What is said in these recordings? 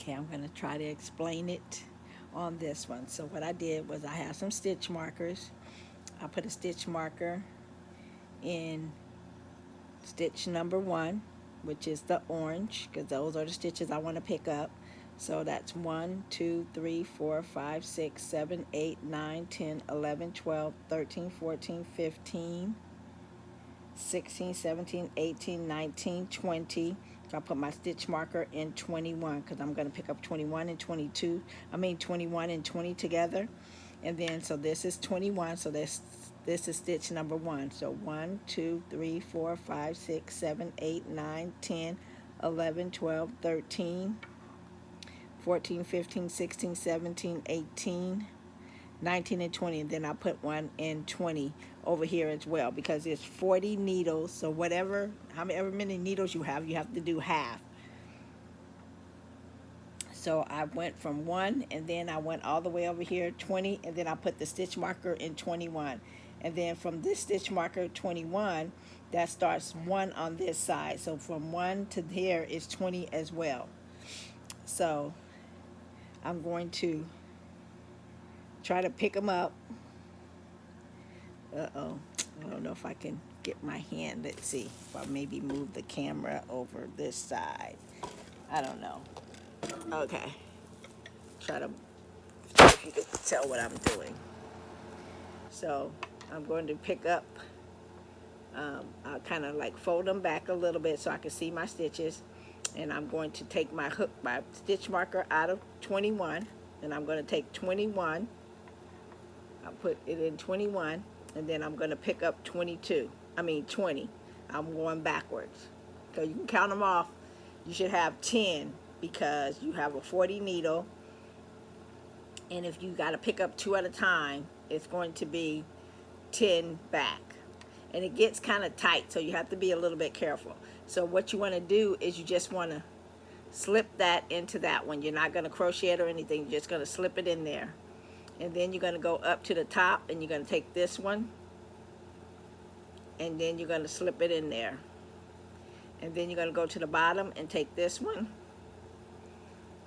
Okay, I'm going to try to explain it on this one. So what I did was I have some stitch markers. I put a stitch marker in stitch number 1, which is the orange, because those are the stitches I want to pick up. So that's 1, 2, 3, 4, 5, 6, 7, 8, 9, 10, 11, 12, 13, 14, 15, 16, 17, 18, 19, 20. So I put my stitch marker in 21 because I'm going to pick up 21 and 22. 21 and 20 together. And then, so this is 21. So this is stitch number 1. So 1, 2, 3, 4, 5, 6, 7, 8, 9, 10, 11, 12, 13, 14, 15, 16, 17, 18, 19 and 20, and then I put one in 20 over here as well because it's 40 needles. So however many needles you have to do half. So I went from 1 and then I went all the way over here 20, and then I put the stitch marker in 21, and then from this stitch marker 21, that starts 1 on this side. So from 1 to here is 20 as well. So I'm going to try to pick them up. Uh-oh, I don't know if I can get my hand. Let's see if I maybe move the camera over this side. I don't know. Okay, try to, if you can tell what I'm doing. So I'm going to pick up, I'll kind of like fold them back a little bit so I can see my stitches. And I'm going to take my stitch marker out of 21, and I'm going to take 21. I'll put it in 21, and then I'm going to pick up 20. I'm going backwards. So you can count them off. You should have 10 because you have a 40 needle. And if you got to pick up 2 at a time, it's going to be 10 back. And it gets kind of tight, so you have to be a little bit careful. So what you want to do is you just want to slip that into that one. You're not going to crochet it or anything. You're just going to slip it in there. And then you're going to go up to the top, and you're going to take this one, and then you're going to slip it in there. And then you're going to go to the bottom and take this one.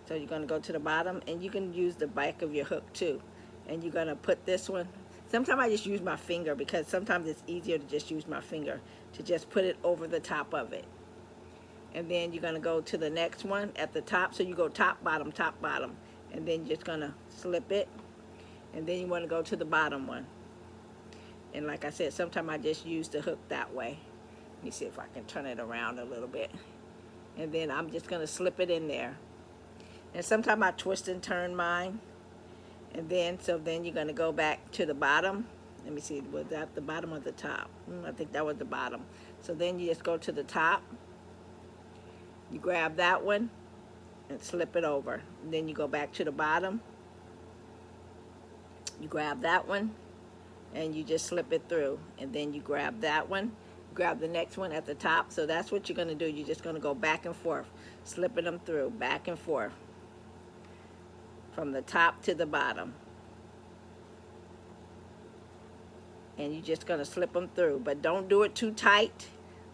So you're going to go to the bottom, and you can use the back of your hook too. And you're going to put this one. Sometimes I just use my finger because sometimes it's easier to just use my finger to just put it over the top of it. And then you're going to go to the next one at the top. So you go top, bottom, and then you're just going to slip it. And then you want to go to the bottom one. And like I said, sometimes I just use the hook that way. Let me see if I can turn it around a little bit. And then I'm just going to slip it in there. And sometimes I twist and turn mine. And then, so then you're going to go back to the bottom. Let me see, was that the bottom or the top? I think that was the bottom. So then you just go to the top. You grab that one and slip it over. And then you go back to the bottom. You grab that one and you just slip it through, and then you grab that one, grab the next one at the top. So that's what you're going to do. You're just going to go back and forth, slipping them through, back and forth, from the top to the bottom. And you're just going to slip them through, but don't do it too tight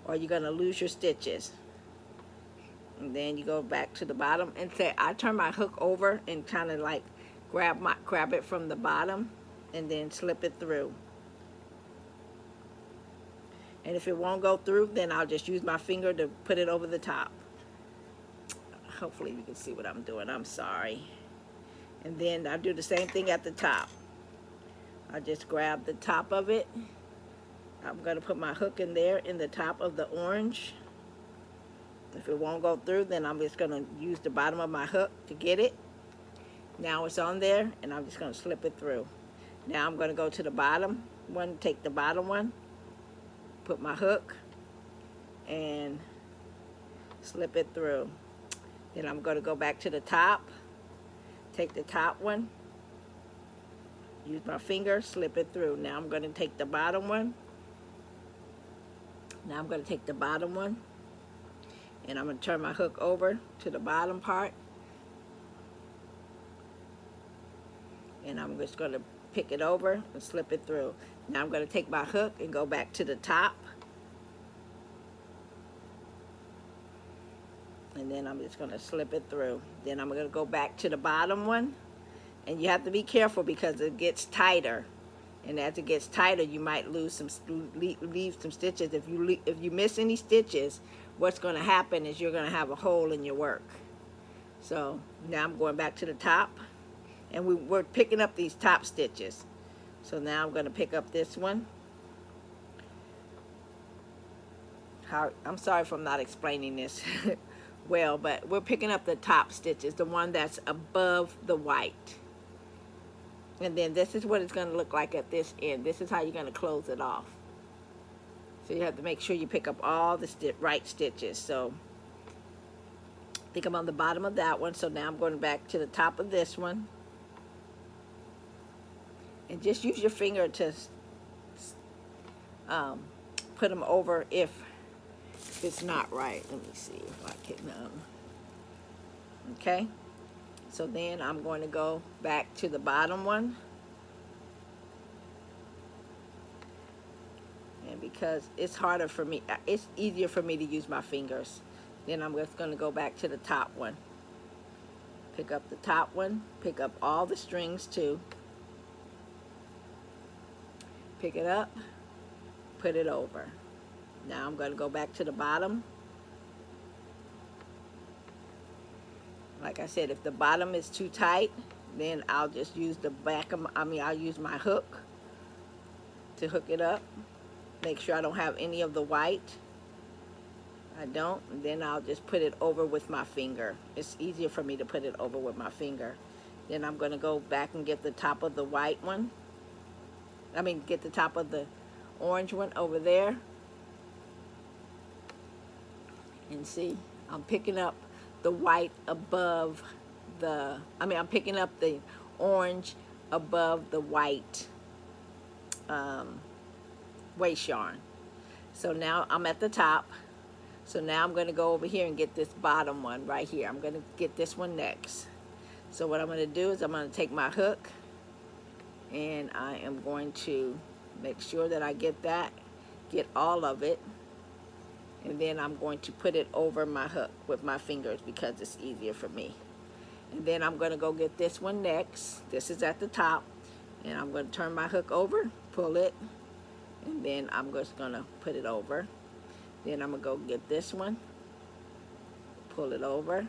or you're going to lose your stitches. And then you go back to the bottom, and say, I turn my hook over and kind of like grab it from the bottom and then slip it through. And if it won't go through, then I'll just use my finger to put it over the top. Hopefully you can see what I'm doing. I'm sorry. And then I do the same thing at the top. I just grab the top of it. I'm going to put my hook in there in the top of the orange. If it won't go through, then I'm just going to use the bottom of my hook to get it. Now it's on there, and I'm just going to slip it through. Now I'm going to go to the bottom one, take the bottom one, put my hook, and slip it through. Then I'm going to go back to the top, take the top one, use my finger, slip it through. Now I'm going to take the bottom one. Now I'm going to take the bottom one, and I'm going to turn my hook over to the bottom part. And I'm just going to pick it over and slip it through. Now I'm going to take my hook and go back to the top. And and then I'm just going to slip it through. Then I'm going to go back to the bottom one, and you have to be careful because it gets tighter, and as it gets tighter you might leave some stitches. If you miss any stitches, what's going to happen is you're going to have a hole in your work. So now I'm going back to the top, and we're picking up these top stitches. So now I'm going to pick up this one. I'm sorry if I'm not explaining this well, but we're picking up the top stitches, the one that's above the white. And then this is what it's going to look like at this end. This is how you're going to close it off. So you have to make sure you pick up all the right stitches. So I think I'm on the bottom of that one. So now I'm going back to the top of this one. And just use your finger to put them over if it's not right. Let me see if I can, okay. So then I'm going to go back to the bottom one. And because it's harder for me, it's easier for me to use my fingers. Then I'm just going to go back to the top one. Pick up the top one, pick up all the strings too. Pick it up, put it over. Now I'm going to go back to the bottom. Like I said, if the bottom is too tight, then I'll just use the back of I'll use my hook to hook it up. Make sure I don't have any of the white. I don't, and then I'll just put it over with my finger. It's easier for me to put it over with my finger. Then I'm going to go back and get the top of the white one. Get the top of the orange one over there. And see, I'm picking up the white above the, I'm picking up the orange above the white waist yarn. So now I'm at the top. So now I'm going to go over here and get this bottom one right here. I'm going to get this one next. So what I'm going to do is I'm going to take my hook, and I am going to make sure that I get all of it. And then I'm going to put it over my hook with my fingers because it's easier for me. And then I'm going to go get this one next. This is at the top. And I'm going to turn my hook over, pull it, and then I'm just going to put it over. Then I'm going to go get this one, pull it over.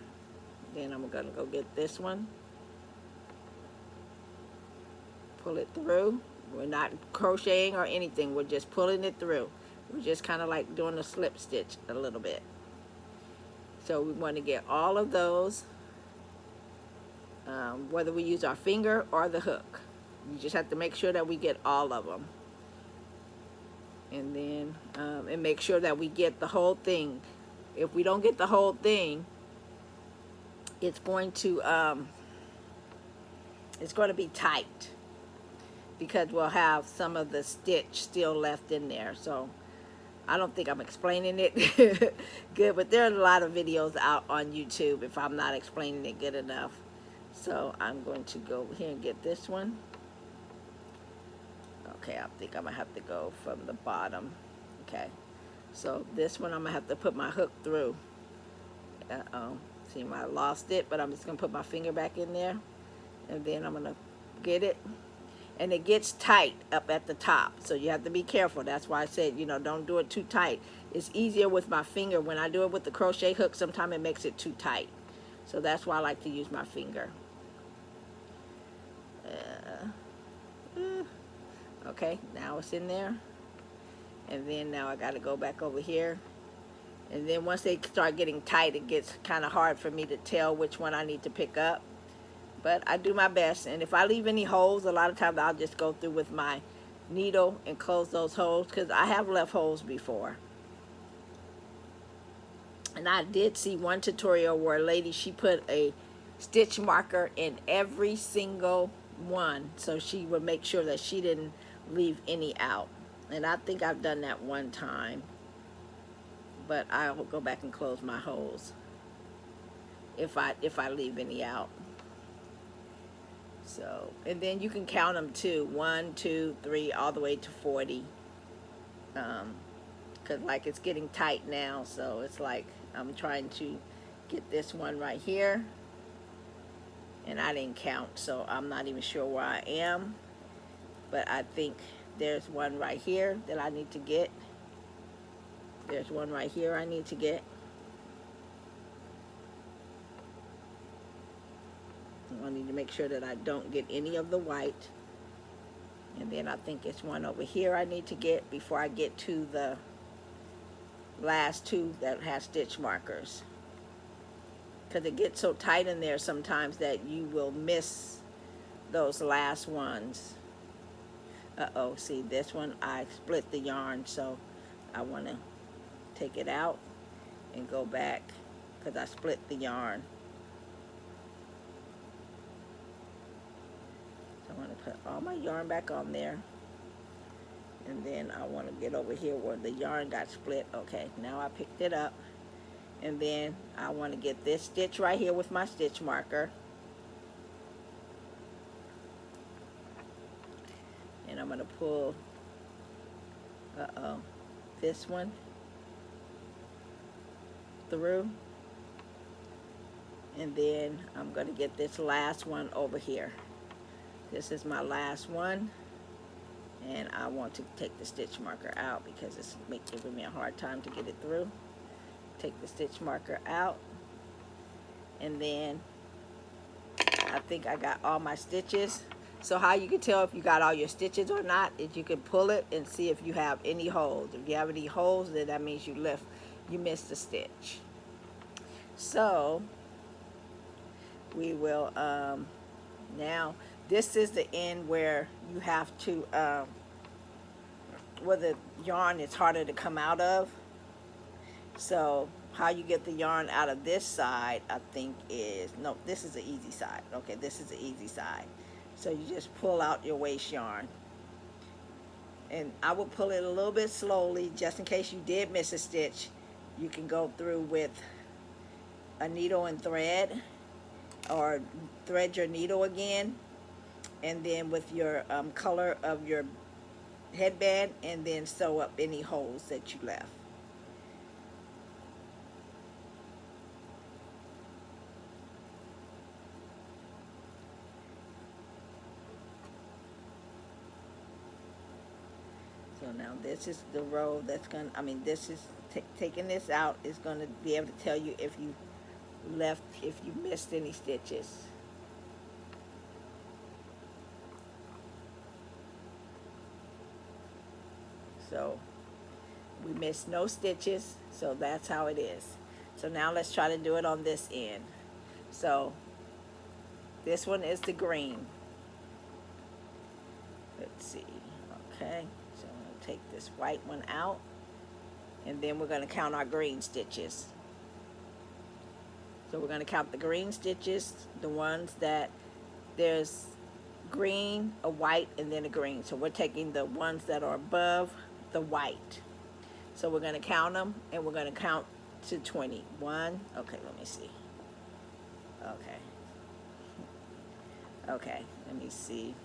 Then I'm going to go get this one, pull it through. We're not crocheting or anything. We're just pulling it through. We're just kind of like doing a slip stitch a little bit. So we want to get all of those, whether we use our finger or the hook. You just have to make sure that we get all of them. And then, and make sure that we get the whole thing. If we don't get the whole thing, it's going to be tight, because we'll have some of the stitch still left in there. So I don't think I'm explaining it good, but there are a lot of videos out on YouTube if I'm not explaining it good enough. So I'm going to go over here and get this one. Okay, I think I'm going to have to go from the bottom. Okay, so this one I'm going to have to put my hook through. See, I lost it, but I'm just going to put my finger back in there. And then I'm going to get it. And it gets tight up at the top, so you have to be careful. That's why I said, don't do it too tight. It's easier with my finger. When I do it with the crochet hook, sometimes it makes it too tight. So that's why I like to use my finger. Okay, now it's in there. And then now I got to go back over here. And then once they start getting tight, it gets kind of hard for me to tell which one I need to pick up. But I do my best, and if I leave any holes, a lot of times I'll just go through with my needle and close those holes, because I have left holes before. And I did see one tutorial where a lady, she put a stitch marker in every single one, so she would make sure that she didn't leave any out. And I think I've done that one time, but I'll go back and close my holes if I leave any out. So, and then you can count them too, 1, 2, 3, all the way to 40. Because like it's getting tight now, so it's like I'm trying to get this one right here, and I didn't count, so I'm not even sure where I am, but I think there's one right here that I need to get. There's one right here I need to get. I need to make sure that I don't get any of the white. And then I think it's one over here I need to get before I get to the last two that have stitch markers. Because it gets so tight in there sometimes that you will miss those last ones. Uh-oh, see this one, I split the yarn, so I want to take it out and go back because I split the yarn. So I want to put all my yarn back on there. And then I want to get over here where the yarn got split. Okay, now I picked it up. And then I want to get this stitch right here with my stitch marker. And I'm going to pull, this one through. And then I'm going to get this last one over here. This is my last one. And I want to take the stitch marker out because it's giving me a hard time to get it through. Take the stitch marker out. And then I think I got all my stitches. So how you can tell if you got all your stitches or not is you can pull it and see if you have any holes. If you have any holes, then that means you missed a stitch. So we will, now this is the end where you have to, where the yarn is harder to come out of. So how you get the yarn out of this side, I think is, no, this is the easy side. Okay, this is the easy side. So you just pull out your waste yarn. And I will pull it a little bit slowly just in case you did miss a stitch. You can go through with a needle and thread, or thread your needle again, and then with your color of your headband, and then sew up any holes that you left. So now this is the row that's going to, this is, taking this out is going to be able to tell you if you missed any stitches. So we missed no stitches, so that's how it is. So now let's try to do it on this end. So this one is the green. Let's see, okay. So I'm going to take this white one out, and then we're going to count our green stitches. So we're going to count the green stitches, the ones that there's green, a white, and then a green. So we're taking the ones that are above the white. So we're going to count them, and we're going to count to 20. One, okay, let me see. Okay, let me see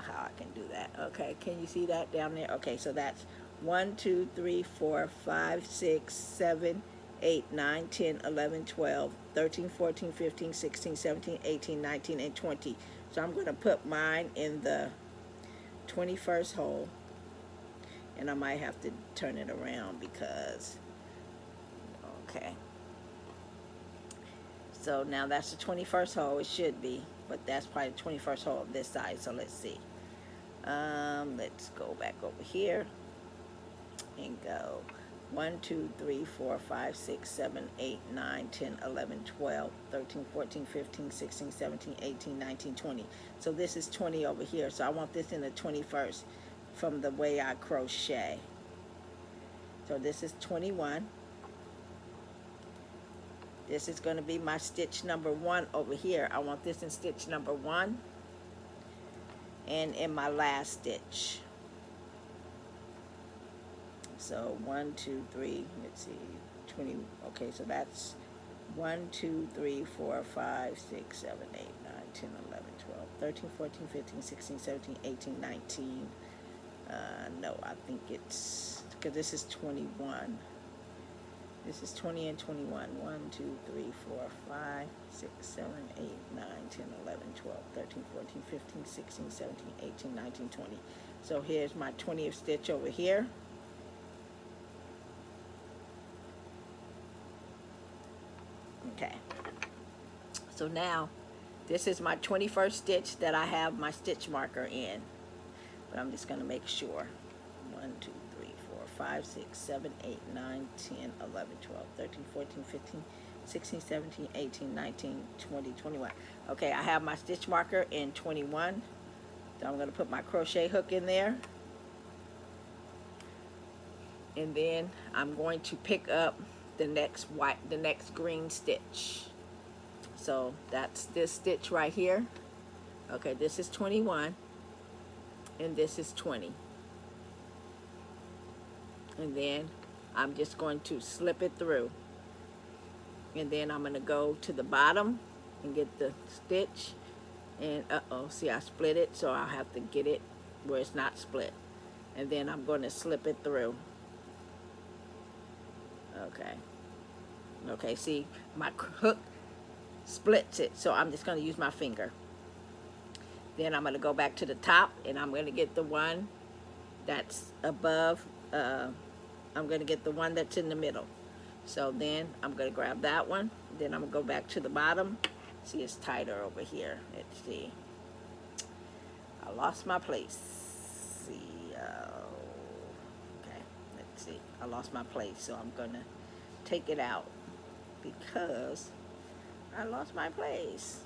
how I can do that. Okay, can you see that down there? Okay, so that's 1, 2, 3, 4, 5, 6, 7, 8, 9, 10, 11, 12, 13, 14, 15, 16, 17, 18, 19, and 20. So I'm going to put mine in the 21st hole. And I might have to turn it around because, okay. So now that's the 21st hole. It should be, but that's probably the 21st hole of this side. So let's see. Let's go back over here and go 1, 2, 3, 4, 5, 6, 7, 8, 9, 10, 11, 12, 13, 14, 15, 16, 17, 18, 19, 20. So this is 20 over here. So I want this in the 21st from the way I crochet. So this is 21. This is going to be my stitch number 1 over here. I want this in stitch number 1 and in my last stitch. So 1, 2, 3, let's see, 20. Okay, so that's 1, 2, 3, 4, 5, 6, 7, 8, 9, 10, 11, 12, 13, 14, 15, 16, 17, 18, 19. No, I think it's, because this is 21. This is 20 and 21. 1, 2, 3, 4, 5, 6, 7, 8, 9, 10, 11, 12, 13, 14, 15, 16, 17, 18, 19, 20. So here's my 20th stitch over here. Okay. So now, this is my 21st stitch that I have my stitch marker in. But I'm just going to make sure. 1, 2, 3, 4, 5, 6, 7, 8, 9, 10, 11, 12, 13, 14, 15, 16, 17, 18, 19, 20, 21. Okay, I have my stitch marker in 21. So I'm going to put my crochet hook in there. And then I'm going to pick up the next green stitch. So that's this stitch right here. Okay, this is 21 and this is 20. And then I'm just going to slip it through. And then I'm going to go to the bottom and get the stitch. And see, I split it, so I'll have to get it where it's not split. And then I'm going to slip it through. Okay. Okay, see, my hook splits it, so I'm just going to use my finger. Then I'm going to go back to the top, and I'm going to get the one that's above. I'm going to get the one that's in the middle. So then I'm going to grab that one. Then I'm going to go back to the bottom. See, it's tighter over here. Let's see. I lost my place. See. Okay, let's see. I lost my place, so I'm going to take it out because I lost my place.